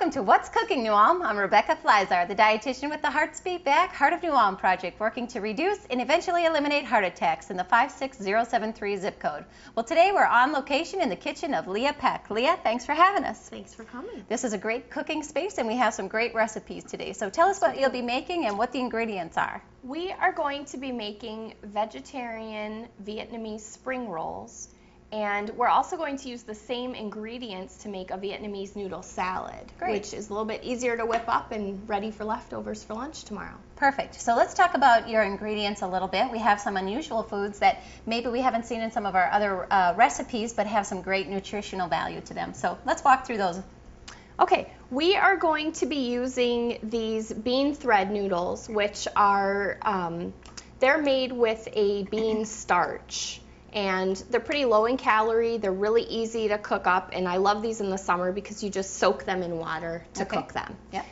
welcome to What's Cooking New Ulm. I'm Rebecca Fliszar, the dietitian with the Hearts Beat Back Heart of New Ulm project, working to reduce and eventually eliminate heart attacks in the 56073 zip code. Well, today we're on location in the kitchen of Leah Peck. Leah, thanks for having us. Thanks for coming. This is a great cooking space and we have some great recipes today. So tell us what you'll be making and what the ingredients are. We are going to be making vegetarian Vietnamese spring rolls. And we're also going to use the same ingredients to make a Vietnamese noodle salad, which is a little bit easier to whip up and ready for leftovers for lunch tomorrow. Perfect. So let's talk about your ingredients a little bit. We have some unusual foods that maybe we haven't seen in some of our other recipes, but have some great nutritional value to them. So let's walk through those. Okay, we are going to be using these bean thread noodles, which are, they're made with a bean starch. And they're pretty low in calorie, they're really easy to cook up, and I love these in the summer because you just soak them in water to cook them. Yep.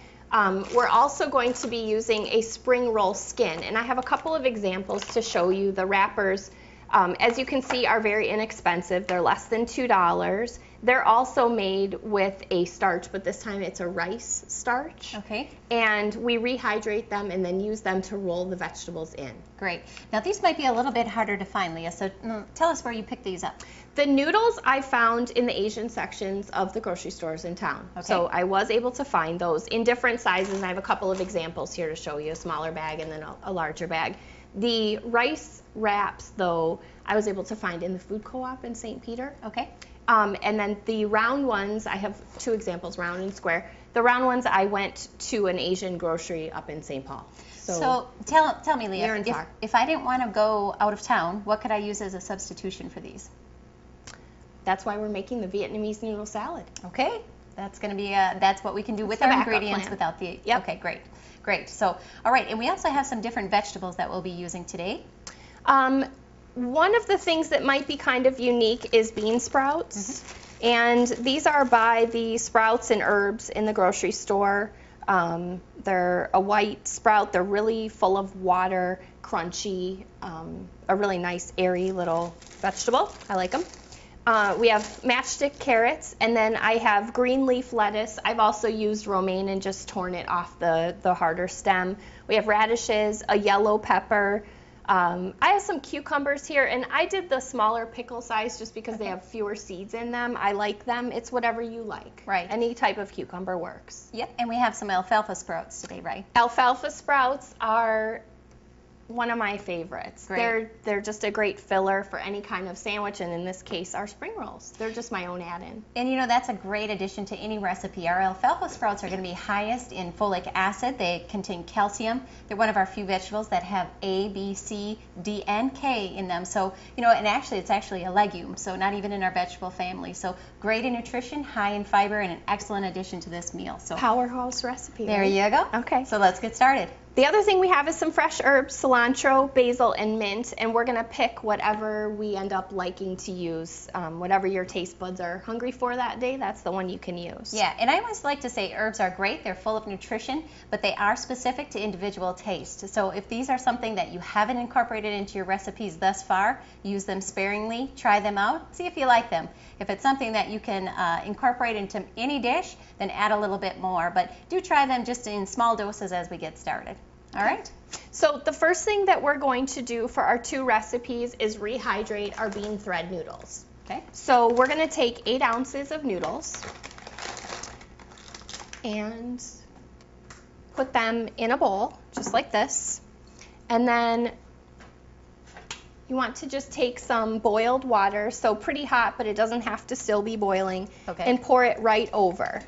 We're also going to be using a spring roll skin, and I have a couple of examples to show you. The wrappers, as you can see, are very inexpensive. They're less than $2. They're also made with a starch, but this time it's a rice starch. Okay. And we rehydrate them and then use them to roll the vegetables in. Great. Now these might be a little bit harder to find, Leah, so tell us where you picked these up. The noodles I found in the Asian sections of the grocery stores in town. Okay. So I was able to find those in different sizes. I have a couple of examples here to show you, a smaller bag and then a larger bag. The rice wraps, though, I was able to find in the food co-op in St. Peter. Okay. And then the round ones, I have two examples, round and square. The round ones, I went to an Asian grocery up in St. Paul. So tell me, Leah, if I didn't want to go out of town, what could I use as a substitution for these? That's why we're making the Vietnamese noodle salad. Okay, that's going to be that's what we can do with our ingredients without the. Yep. Okay, great. So, all right, and we also have some different vegetables that we'll be using today. One of the things that might be kind of unique is bean sprouts. And these are by the Sprouts and Herbs in the grocery store. They're a white sprout. They're really full of water, crunchy, a really nice, airy little vegetable. I like them. We have matchstick carrots, and then I have green leaf lettuce. I've also used romaine and just torn it off the harder stem. We have radishes, a yellow pepper. I have some cucumbers here, and I did the smaller pickle size just because they have fewer seeds in them. I like them. It's whatever you like. Right. Any type of cucumber works. Yep, and we have some alfalfa sprouts today, right? Alfalfa sprouts are one of my favorites. Great. They're just a great filler for any kind of sandwich, and in this case, our spring rolls. They're just my own add-in. And you know, that's a great addition to any recipe. Our alfalfa sprouts are going to be highest in folic acid. They contain calcium. They're one of our few vegetables that have A, B, C, D, and K in them. So, you know, and actually, it's actually a legume, so not even in our vegetable family. So great in nutrition, high in fiber, and an excellent addition to this meal. So powerhouse recipe. There you go. Okay. So let's get started. The other thing we have is some fresh herbs, cilantro, basil, and mint, and we're going to pick whatever we end up liking to use. Whatever your taste buds are hungry for that day, that's the one you can use. Yeah, and I always like to say herbs are great. They're full of nutrition, but they are specific to individual taste. So if these are something that you haven't incorporated into your recipes thus far, use them sparingly, try them out, see if you like them. If it's something that you can incorporate into any dish, then add a little bit more, but do try them just in small doses as we get started. All right. So the first thing that we're going to do for our two recipes is rehydrate our bean thread noodles. Okay. So we're going to take 8 ounces of noodles and put them in a bowl, just like this. And then you want to just take some boiled water, so pretty hot, but it doesn't have to still be boiling, and pour it right over.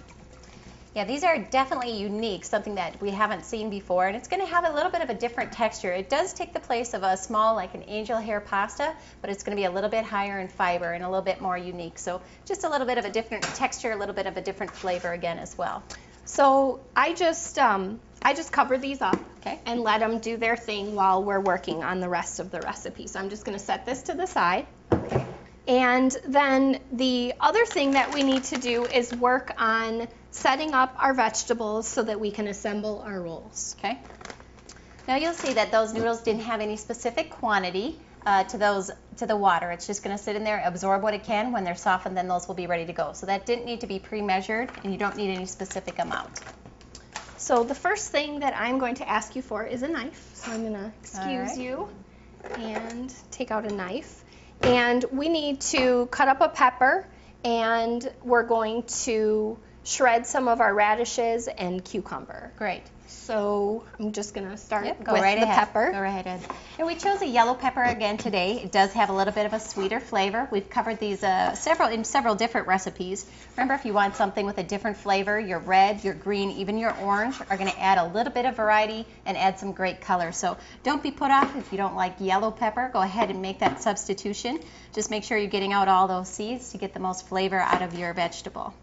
Yeah, these are definitely unique, something that we haven't seen before, and it's going to have a little bit of a different texture. It does take the place of a small, like an angel hair pasta, but it's going to be a little bit higher in fiber and a little bit more unique. So just a little bit of a different texture, a little bit of a different flavor again as well. So I just cover these up and let them do their thing while we're working on the rest of the recipe. So I'm just going to set this to the side. Okay. And then the other thing that we need to do is work on setting up our vegetables so that we can assemble our rolls. Okay. Now you'll see that those noodles didn't have any specific quantity. to the water. It's just going to sit in there, absorb what it can. When they're softened, then those will be ready to go. So that didn't need to be pre-measured, and you don't need any specific amount. So the first thing that I'm going to ask you for is a knife. So I'm going to excuse you and take out a knife. And we need to cut up a pepper, and we're going to shred some of our radishes and cucumber. Great. So I'm just going to start with the pepper. Go right ahead. And we chose a yellow pepper again today. It does have a little bit of a sweeter flavor. We've covered these in several different recipes. Remember, if you want something with a different flavor, your red, your green, even your orange are going to add a little bit of variety and add some great color. So don't be put off if you don't like yellow pepper. Go ahead and make that substitution. Just make sure you're getting out all those seeds to get the most flavor out of your vegetable.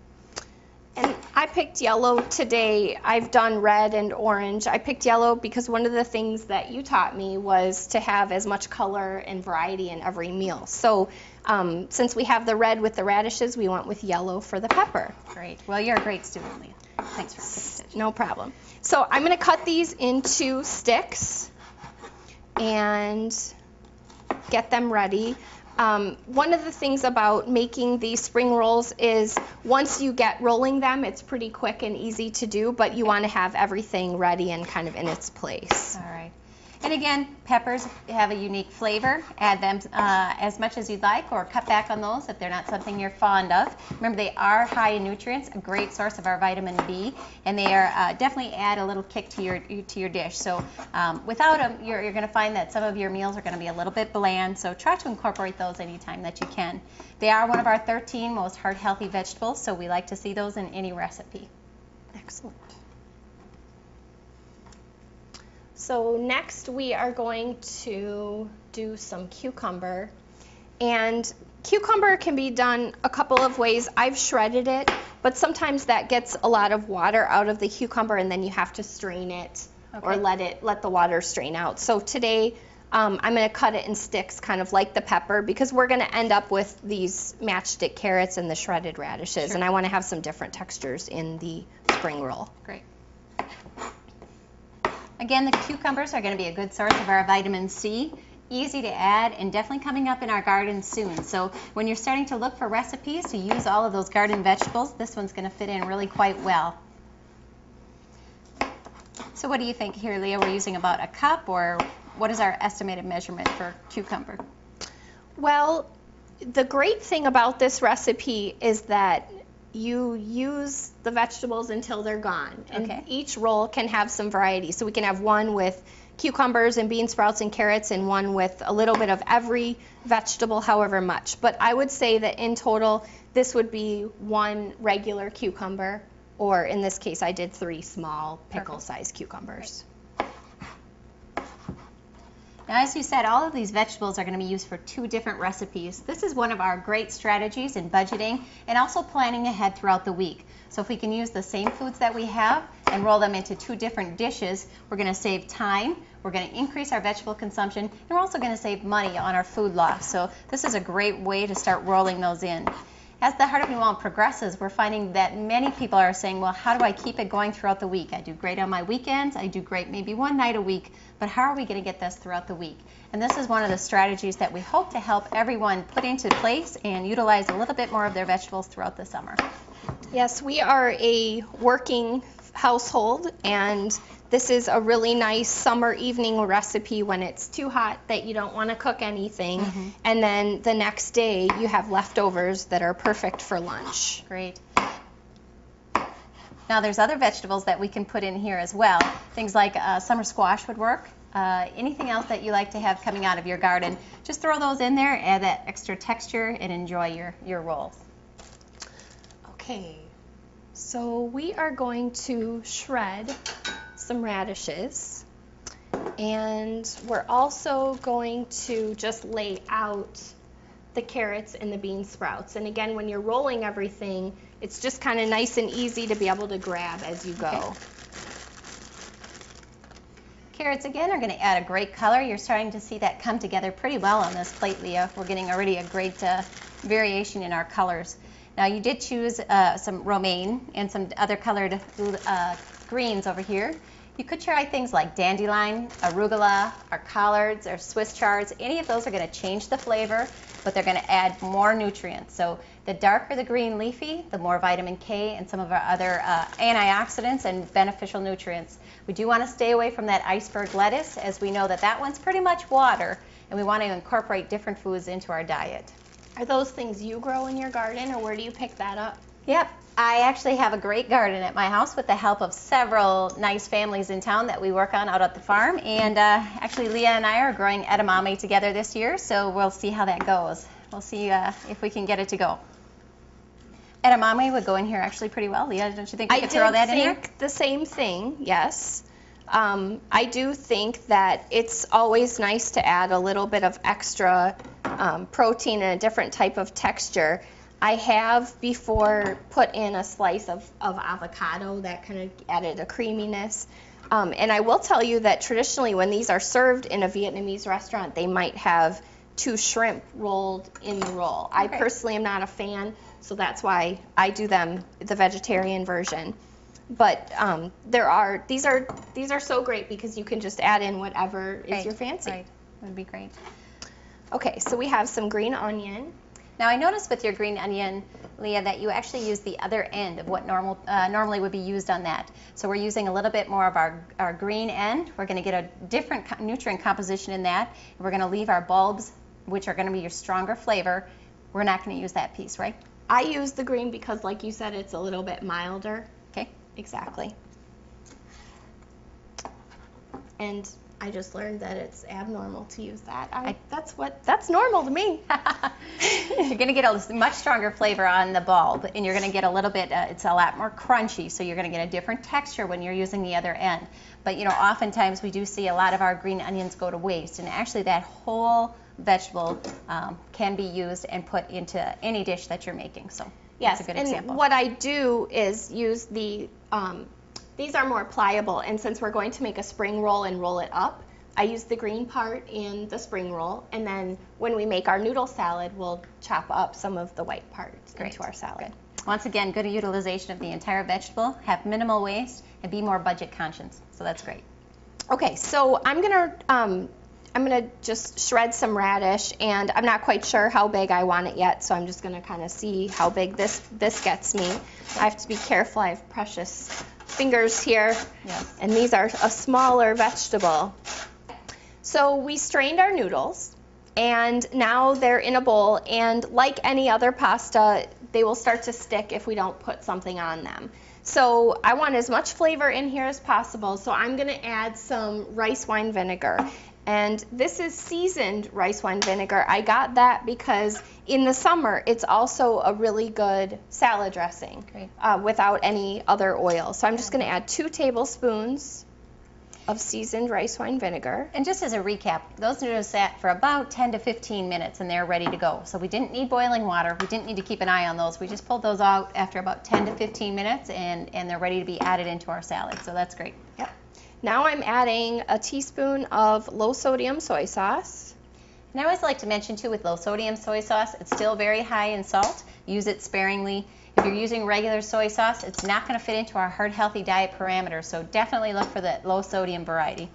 And I picked yellow today. I've done red and orange. I picked yellow because one of the things that you taught me was to have as much color and variety in every meal. So since we have the red with the radishes, we went with yellow for the pepper. Great. Well, you're a great student, Leah. Thanks for assistance. No problem. So I'm going to cut these into sticks and get them ready. One of the things about making these spring rolls is once you get rolling them, it's pretty quick and easy to do, but you want to have everything ready and kind of in its place. All right. And again, peppers have a unique flavor. Add them as much as you'd like, or cut back on those if they're not something you're fond of. Remember, they are high in nutrients, a great source of our vitamin B, and they are definitely add a little kick to your dish. So without them, you're going to find that some of your meals are going to be a little bit bland. So try to incorporate those anytime that you can. They are one of our 13 most heart-healthy vegetables, so we like to see those in any recipe. Excellent. So next we are going to do some cucumber, and cucumber can be done a couple of ways. I've shredded it, but sometimes that gets a lot of water out of the cucumber and then you have to strain it or let the water strain out. So today I'm going to cut it in sticks, kind of like the pepper, because we're going to end up with these matchstick carrots and the shredded radishes, and I want to have some different textures in the spring roll. Great. Again, the cucumbers are going to be a good source of our vitamin C. Easy to add and definitely coming up in our garden soon. So when you're starting to look for recipes to use all of those garden vegetables, this one's going to fit in really quite well. So what do you think here, Leah? We're using about a cup, or what is our estimated measurement for cucumber? Well, the great thing about this recipe is that you use the vegetables until they're gone. And each roll can have some variety. So we can have one with cucumbers and bean sprouts and carrots, and one with a little bit of every vegetable, however much. But I would say that in total, this would be one regular cucumber, or in this case, I did 3 small pickle-sized cucumbers. Now, as you said, all of these vegetables are going to be used for 2 different recipes. This is one of our great strategies in budgeting and also planning ahead throughout the week. So if we can use the same foods that we have and roll them into 2 different dishes, we're going to save time, we're going to increase our vegetable consumption, and we're also going to save money on our food loss. So this is a great way to start rolling those in. As the Heart of New Ulm progresses, we're finding that many people are saying, well, how do I keep it going throughout the week? I do great on my weekends, I do great maybe one night a week, but how are we going to get this throughout the week? And this is one of the strategies that we hope to help everyone put into place and utilize a little bit more of their vegetables throughout the summer. Yes, we are a working household, and this is a really nice summer evening recipe when it's too hot that you don't want to cook anything, and then the next day you have leftovers that are perfect for lunch. Great. Now there's other vegetables that we can put in here as well. Things like summer squash would work. Anything else that you like to have coming out of your garden, just throw those in there, add that extra texture, and enjoy your rolls. Okay, so we are going to shred some radishes, and we're also going to just lay out the carrots and the bean sprouts. And again, when you're rolling everything, it's just kind of nice and easy to be able to grab as you go. Okay. Carrots, again, are going to add a great color. You're starting to see that come together pretty well on this plate, Leah. We're getting already a great variation in our colors. Now, you did choose some romaine and some other colored greens over here. You could try things like dandelion, arugula, or collards, or Swiss chards. Any of those are going to change the flavor, but they're going to add more nutrients. So the darker the green leafy, the more vitamin K and some of our other antioxidants and beneficial nutrients. We do want to stay away from that iceberg lettuce, as we know that that one's pretty much water, and we want to incorporate different foods into our diet. Are those things you grow in your garden, or where do you pick that up? Yep. I actually have a great garden at my house with the help of several nice families in town that we work on out at the farm. And actually, Leah and I are growing edamame together this year, so we'll see how that goes. We'll see if we can get it to go. Edamame would go in here actually pretty well. Leah, don't you think we could throw that in here? I think the same thing, yes. I do think that it's always nice to add a little bit of extra protein and a different type of texture. I have before put in a slice of avocado that kind of added a creaminess. And I will tell you that traditionally when these are served in a Vietnamese restaurant, they might have 2 shrimp rolled in the roll. Okay. I personally am not a fan, so that's why I do them the vegetarian version. But these are so great because you can just add in whatever is your fancy. Right, would be great. Okay, so we have some green onion. Now I noticed with your green onion, Leah, that you actually use the other end of what normally would be used on that. So we're using a little bit more of our green end. We're going to get a different nutrient composition in that. We're going to leave our bulbs, which are going to be your stronger flavor. We're not going to use that piece, right? I use the green because, like you said, it's a little bit milder. Okay. Exactly. And I just learned that it's abnormal to use that. That's normal to me. You're going to get a much stronger flavor on the bulb, and you're going to get a little bit, it's a lot more crunchy, so you're going to get a different texture when you're using the other end. But you know, oftentimes we do see a lot of our green onions go to waste, and actually that whole vegetable can be used and put into any dish that you're making. So yes, that's a good and example. what I do is use the these are more pliable, and since we're going to make a spring roll and roll it up, I use the green part in the spring roll, and then when we make our noodle salad, we'll chop up some of the white parts into our salad. Good. Once again, good utilization of the entire vegetable, have minimal waste, and be more budget conscious. So that's great. Okay, so I'm gonna just shred some radish, and I'm not quite sure how big I want it yet, so I'm just gonna kind of see how big this gets me. I have to be careful. I have precious fingers here, yes. And these are a smaller vegetable. So we strained our noodles, and now they're in a bowl, and like any other pasta, they will start to stick if we don't put something on them. So I want as much flavor in here as possible, so I'm going to add some rice wine vinegar. And this is seasoned rice wine vinegar. I got that because in the summer, it's also a really good salad dressing without any other oil. So I'm just going to add 2 tablespoons of seasoned rice wine vinegar. And just as a recap, those noodles sat for about 10 to 15 minutes and they're ready to go. So we didn't need boiling water. We didn't need to keep an eye on those. We just pulled those out after about 10 to 15 minutes and they're ready to be added into our salad. So that's great. Yep. Now I'm adding a teaspoon of low sodium soy sauce. And I always like to mention too, with low sodium soy sauce, it's still very high in salt. Use it sparingly. If you're using regular soy sauce, it's not going to fit into our heart healthy diet parameters, so definitely look for the low sodium variety.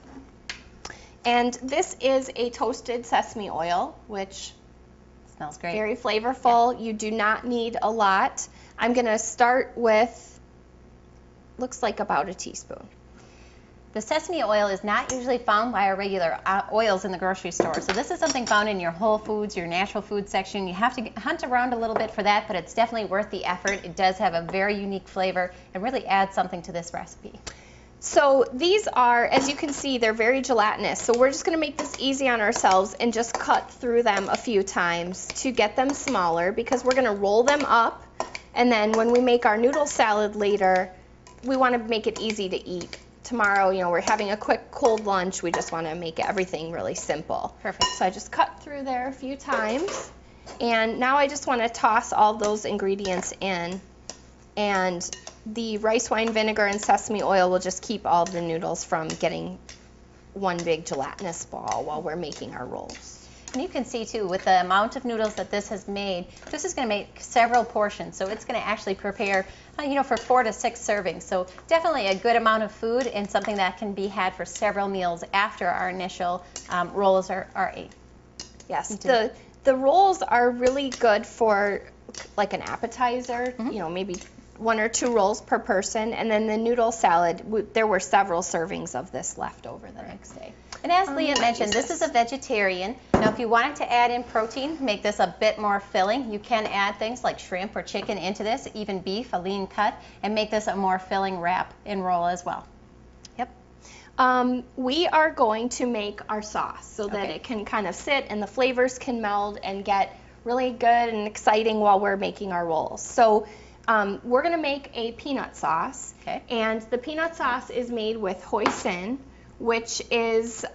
And this is a toasted sesame oil, which smells great. Very flavorful. Yeah. You do not need a lot. I'm going to start with, looks like about a teaspoon. The sesame oil is not usually found by our regular oils in the grocery store. So this is something found in your Whole Foods, your natural food section. You have to hunt around a little bit for that, but it's definitely worth the effort. It does have a very unique flavor and really adds something to this recipe. So these are, as you can see, they're very gelatinous. So we're just going to make this easy on ourselves and just cut through them a few times to get them smaller, because we're going to roll them up, and then when we make our noodle salad later, we want to make it easy to eat. Tomorrow, you know, we're having a quick cold lunch. We just want to make everything really simple. Perfect. So I just cut through there a few times. And now I just want to toss all those ingredients in. And the rice wine vinegar and sesame oil will just keep all the noodles from getting one big gelatinous ball while we're making our rolls. And you can see too, with the amount of noodles that this has made, this is going to make several portions. So it's going to actually prepare, for 4 to 6 servings. So definitely a good amount of food and something that can be had for several meals after our initial rolls are ate. Yes, the rolls are really good for like an appetizer, maybe 1 or 2 rolls per person. And then the noodle salad, there were several servings of this left over the next day. And as Leah mentioned, this is a vegetarian. Now, if you wanted to add in protein, make this a bit more filling, you can add things like shrimp or chicken into this, even beef, a lean cut, and make this a more filling wrap and roll as well. Yep. We are going to make our sauce so that it can kind of sit and the flavors can meld and get really good and exciting while we're making our rolls. So we're going to make a peanut sauce. Okay. And the peanut sauce is made with hoisin, which is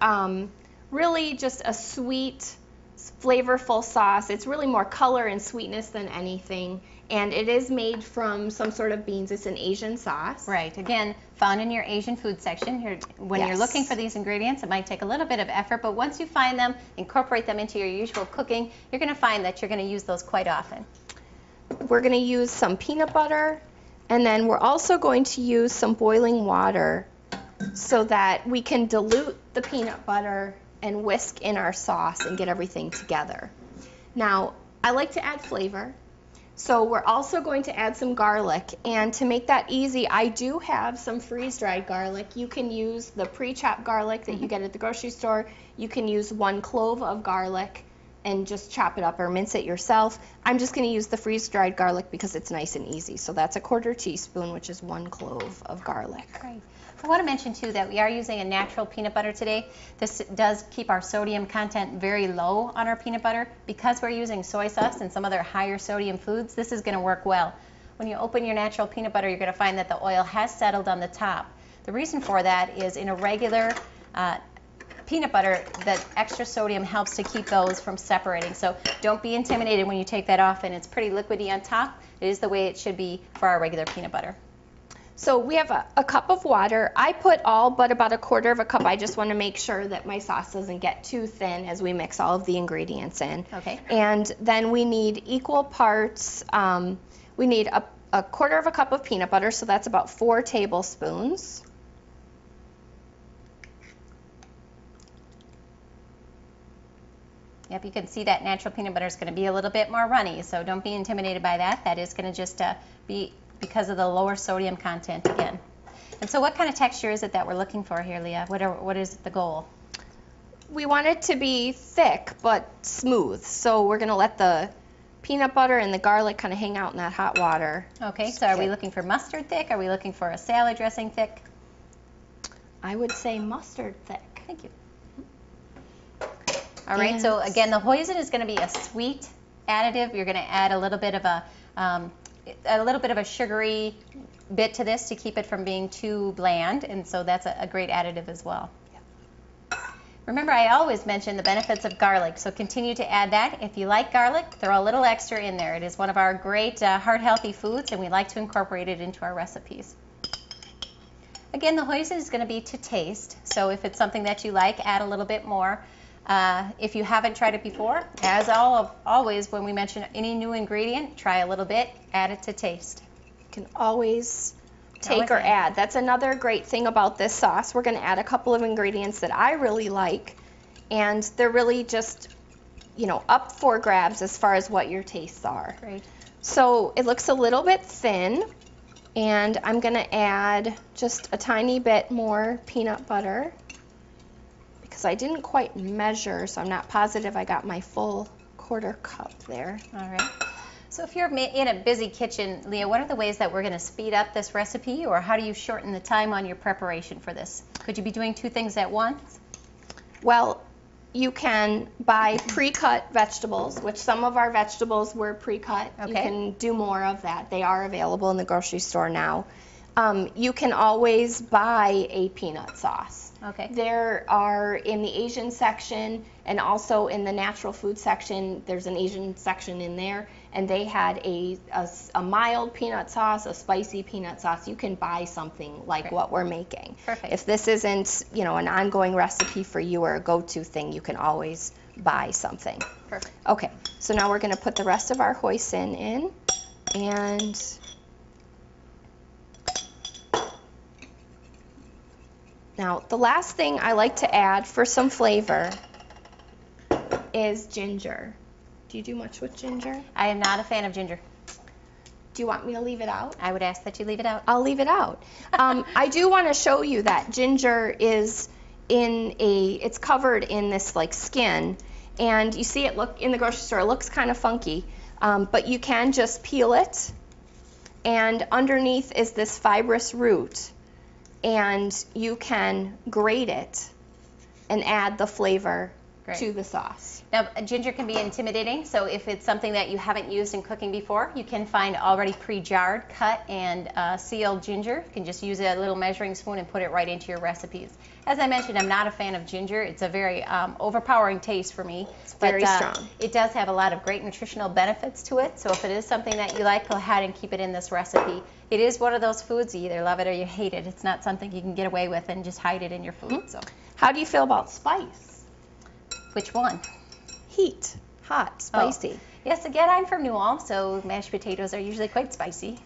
really just a sweet, flavorful sauce. It's really more color and sweetness than anything. And it is made from some sort of beans. It's an Asian sauce. Right. Again, found in your Asian food section. When you're looking for these ingredients, it might take a little bit of effort, but once you find them, incorporate them into your usual cooking, you're going to find that you're going to use those quite often. We're going to use some peanut butter, and then we're also going to use some boiling water so that we can dilute the peanut butter and whisk in our sauce and get everything together. Now, I like to add flavor, so we're also going to add some garlic. And to make that easy, I do have some freeze-dried garlic. You can use the pre-chopped garlic that you get at the grocery store. You can use 1 clove of garlic and just chop it up or mince it yourself. I'm just going to use the freeze-dried garlic because it's nice and easy. So that's a 1/4 teaspoon, which is 1 clove of garlic. Great. I want to mention too that we are using a natural peanut butter today. This does keep our sodium content very low on our peanut butter. Because we're using soy sauce and some other higher sodium foods, this is going to work well. When you open your natural peanut butter, you're going to find that the oil has settled on the top. The reason for that is in a regular peanut butter, that extra sodium helps to keep those from separating. So don't be intimidated when you take that off and it's pretty liquidy on top. It is the way it should be for our regular peanut butter. So we have a cup of water. I put all but about 1/4 cup. I just want to make sure that my sauce doesn't get too thin as we mix all of the ingredients in. Okay. And then we need equal parts. We need a 1/4 cup of peanut butter, so that's about 4 tablespoons. Yep, you can see that natural peanut butter is going to be a little bit more runny, so don't be intimidated by that. That is going to just be because of the lower sodium content again. And so what kind of texture is it that we're looking for here, Leah? What is the goal? We want it to be thick but smooth, so we're going to let the peanut butter and the garlic kind of hang out in that hot water. Okay, so are we looking for mustard thick? Are we looking for a salad dressing thick? I would say mustard thick. Thank you. All right, so again, the hoisin is going to be a sweet additive. You're going to add a little bit of a sugary bit to this to keep it from being too bland, and so that's a great additive as well. Remember, I always mention the benefits of garlic, so continue to add that. If you like garlic, throw a little extra in there. It is one of our great heart-healthy foods, and we like to incorporate it into our recipes. Again, the hoisin is going to be to taste, so if it's something that you like, add a little bit more. If you haven't tried it before, as always, when we mention any new ingredient, try a little bit, add it to taste. You can always take or add. That's another great thing about this sauce. We're going to add a couple of ingredients that I really like, and they're really just, up for grabs as far as what your tastes are. Great. So it looks a little bit thin, and I'm going to add just a tiny bit more peanut butter. I didn't quite measure, so I'm not positive I got my full 1/4 cup there. All right. So if you're in a busy kitchen, Leah, what are the ways that we're going to speed up this recipe, or how do you shorten the time on your preparation for this? Could you be doing 2 things at once? Well, you can buy pre-cut vegetables, which some of our vegetables were pre-cut. Okay. You can do more of that. They are available in the grocery store now. You can always buy a peanut sauce. Okay. There are in the Asian section and also in the natural food section, there's an Asian section in there, and they had a mild peanut sauce, a spicy peanut sauce. You can buy something like what we're making. Perfect. If this isn't, an ongoing recipe for you or a go-to thing, you can always buy something. Perfect. Okay, so now we're going to put the rest of our hoisin in, and now the last thing I like to add for some flavor is ginger. Do you do much with ginger? I am not a fan of ginger. Do you want me to leave it out? I would ask that you leave it out. I'll leave it out. I do want to show you that ginger is it's covered in this like skin, and you see it look in the grocery store, it looks kind of funky, but you can just peel it, and underneath is this fibrous root, and you can grate it and add the flavor to the sauce. Now, ginger can be intimidating, so if it's something that you haven't used in cooking before, you can find already pre-jarred, cut, and sealed ginger. You can just use a little measuring spoon and put it right into your recipes. As I mentioned, I'm not a fan of ginger. It's a very overpowering taste for me. It's very strong. It does have a lot of great nutritional benefits to it, so if it is something that you like, go ahead and keep it in this recipe. It is one of those foods, you either love it or you hate it. It's not something you can get away with and just hide it in your food. So, how do you feel about spice? Which one? Heat, hot, spicy. Oh. Yes, again, I'm from New Ulm, so mashed potatoes are usually quite spicy.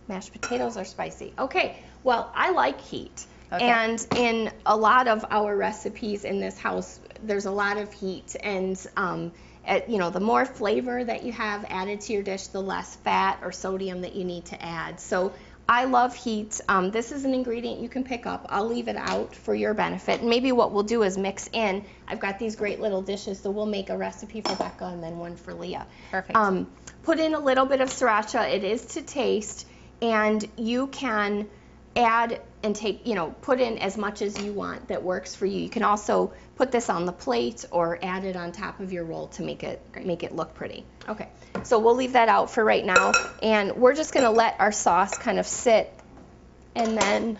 Mashed potatoes are spicy. Okay, well, I like heat. Okay. And in a lot of our recipes in this house, there's a lot of heat. And, the more flavor that you have added to your dish, the less fat or sodium that you need to add. So I love heat. This is an ingredient you can pick up. I'll leave it out for your benefit. And maybe what we'll do is mix in. I've got these great little dishes, so we'll make a recipe for Becca and then one for Leah. Perfect. Put in a little bit of sriracha. It is to taste, and you can add and put in as much as you want that works for you. You can also put this on the plate or add it on top of your roll to make it look pretty. Okay, so we'll leave that out for right now, and we're just going to let our sauce kind of sit, and then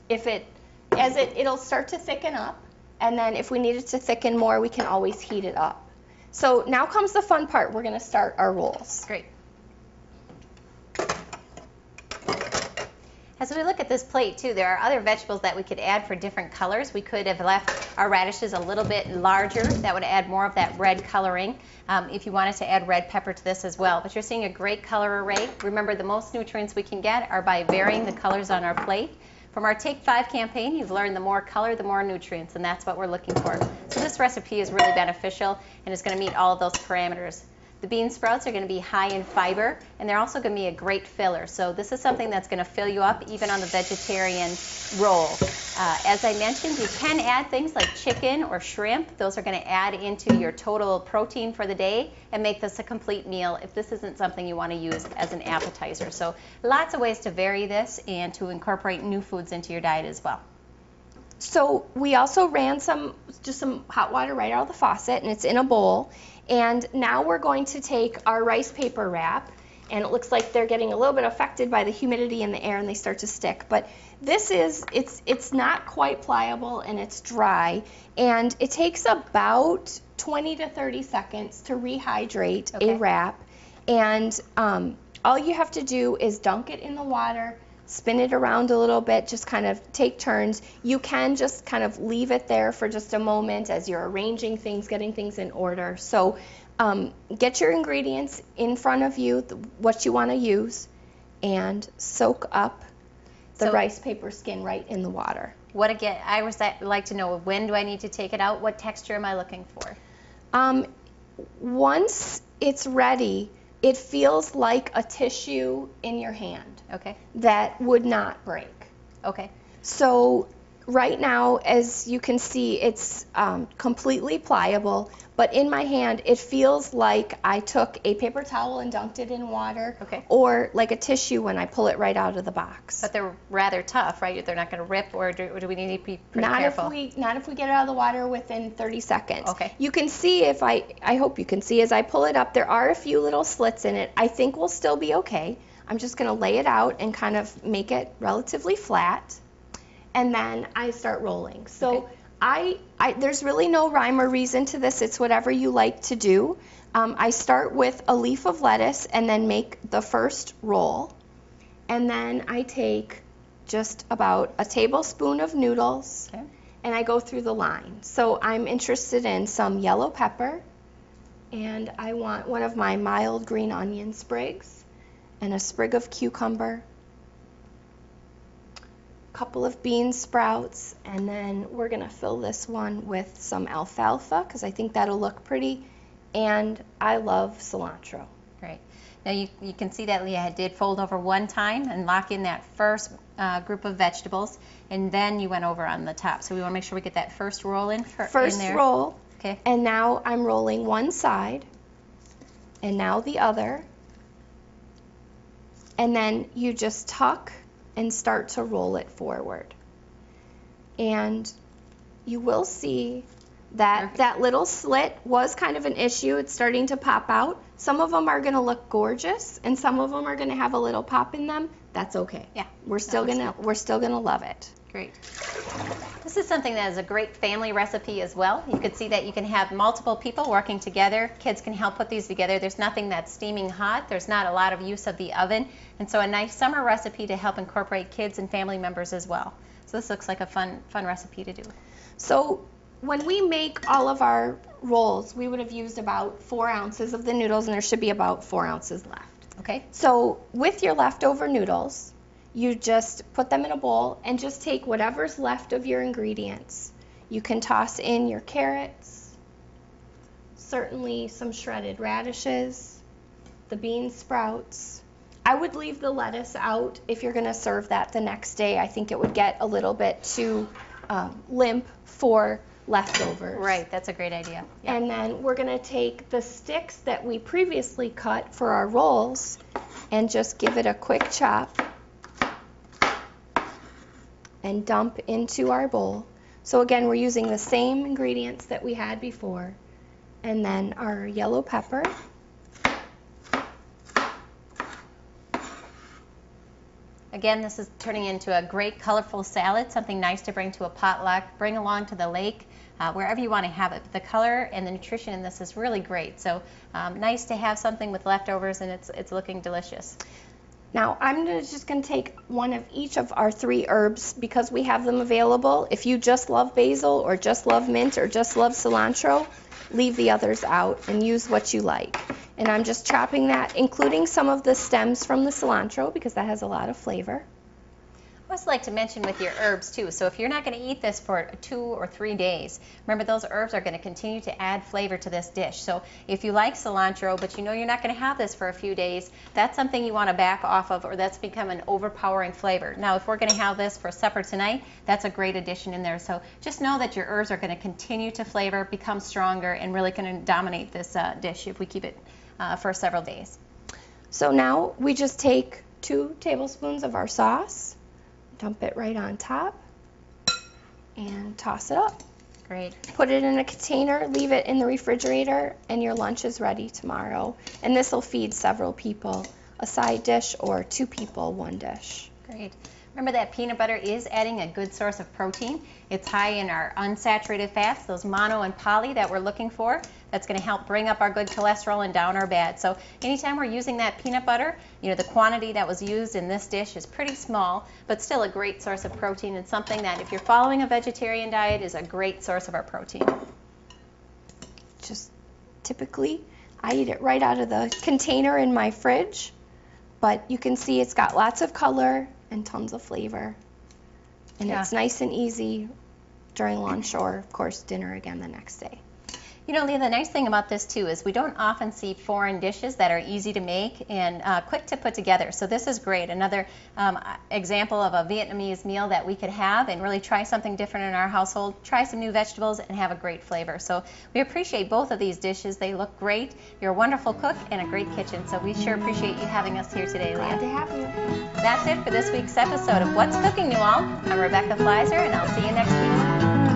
it'll start to thicken up, and then if we need it to thicken more, we can always heat it up. So now comes the fun part. We're going to start our rolls. Great. As we look at this plate too, there are other vegetables that we could add for different colors. We could have left our radishes a little bit larger. That would add more of that red coloring. If you wanted to add red pepper to this as well. But you're seeing a great color array. Remember, the most nutrients we can get are by varying the colors on our plate. From our Take 5 campaign, you've learned the more color, the more nutrients, and that's what we're looking for. So this recipe is really beneficial and is going to meet all of those parameters. The bean sprouts are going to be high in fiber, and they're also going to be a great filler. So this is something that's going to fill you up even on the vegetarian roll. As I mentioned, you can add things like chicken or shrimp. Those are going to add into your total protein for the day and make this a complete meal if this isn't something you want to use as an appetizer. So lots of ways to vary this and to incorporate new foods into your diet as well. So we also ran some hot water right out of the faucet, and it's in a bowl. And now we're going to take our rice paper wrap, and it looks like they're getting a little bit affected by the humidity in the air and they start to stick. But it's not quite pliable, and it's dry, and it takes about 20 to 30 seconds to rehydrate a wrap. And all you have to do is dunk it in the water, spin it around a little bit, just kind of take turns. You can just kind of leave it there for just a moment as you're arranging things, getting things in order. So get your ingredients in front of you, what you want to use, and soak up the rice paper skin right in the water. I always like to know, when do I need to take it out? What texture am I looking for? Once it's ready, it feels like a tissue in your hand. Okay. That would not break. Okay. So right now, as you can see, it's completely pliable, but in my hand, it feels like I took a paper towel and dunked it in water, or like a tissue when I pull it right out of the box. But they're rather tough, right? They're not going to rip, or do we need to be pretty careful? Not if we get it out of the water within 30 seconds. Okay. You can see, I hope you can see, as I pull it up, there are a few little slits in it. I think we'll still be okay. I'm just going to lay it out and kind of make it relatively flat, and then I start rolling. So there's really no rhyme or reason to this. It's whatever you like to do. I start with a leaf of lettuce and then make the first roll, and then I take just about a tablespoon of noodles, and I go through the line. So I'm interested in some yellow pepper, and I want one of my mild green onion sprigs, and a sprig of cucumber, a couple of bean sprouts, and then we're going to fill this one with some alfalfa because I think that'll look pretty, and I love cilantro. Great. Now you can see that Leah did fold over one time and lock in that first group of vegetables, and then you went over on the top. So we want to make sure we get that first roll in there. First roll, okay. And now I'm rolling one side, and now the other, and then you just tuck and start to roll it forward. And you will see that that little slit was kind of an issue. It's starting to pop out. Some of them are going to look gorgeous, and some of them are going to have a little pop in them. That's okay. Yeah, we're still gonna love it. Great. This is something that is a great family recipe as well. You could see that you can have multiple people working together. Kids can help put these together. There's nothing that's steaming hot. There's not a lot of use of the oven, and so a nice summer recipe to help incorporate kids and family members as well. So this looks like a fun recipe to do. So when we make all of our rolls, we would have used about 4 ounces of the noodles, and there should be about 4 ounces left. Okay. So with your leftover noodles, you just put them in a bowl and just take whatever's left of your ingredients. You can toss in your carrots, certainly some shredded radishes, the bean sprouts. I would leave the lettuce out if you're going to serve that the next day. I think it would get a little bit too limp for leftovers. Right, that's a great idea. Yep. And then we're going to take the sticks that we previously cut for our rolls and just give it a quick chop and dump into our bowl. So again, we're using the same ingredients that we had before. And then our yellow pepper. Again, this is turning into a great colorful salad, something nice to bring to a potluck, bring along to the lake, wherever you want to have it. The color and the nutrition in this is really great. So nice to have something with leftovers, and it's looking delicious. Now I'm just going to take one of each of our 3 herbs because we have them available. If you just love basil or just love mint or just love cilantro, leave the others out and use what you like. And I'm just chopping that, including some of the stems from the cilantro because that has a lot of flavor. I also like to mention with your herbs too, so if you're not going to eat this for 2 or 3 days, remember those herbs are going to continue to add flavor to this dish. So if you like cilantro, but you know you're not going to have this for a few days, that's something you want to back off of, or that's become an overpowering flavor. Now if we're going to have this for supper tonight, that's a great addition in there. So just know that your herbs are going to continue to flavor, become stronger, and really going to dominate this dish if we keep it for several days. So now we just take 2 tablespoons of our sauce, dump it right on top, and toss it up. Great. Put it in a container, leave it in the refrigerator, and your lunch is ready tomorrow. And this will feed several people a side dish, or 2 people 1 dish. Great. Remember that peanut butter is adding a good source of protein. It's high in our unsaturated fats, those mono and poly that we're looking for. That's going to help bring up our good cholesterol and down our bad. So anytime we're using that peanut butter, you know, the quantity that was used in this dish is pretty small, but still a great source of protein, and something that if you're following a vegetarian diet is a great source of our protein. Just typically, I eat it right out of the container in my fridge, but you can see it's got lots of color and tons of flavor. And It's nice and easy during lunch or, of course, dinner again the next day. You know, Leah, the nice thing about this too is we don't often see foreign dishes that are easy to make and quick to put together. So this is great. Another example of a Vietnamese meal that we could have and really try something different in our household. Try some new vegetables and have a great flavor. So we appreciate both of these dishes. They look great. You're a wonderful cook and a great kitchen. So we sure appreciate you having us here today, Leah. Glad to have you. That's it for this week's episode of What's Cooking, New All. I'm Rebecca Fliszar, and I'll see you next week.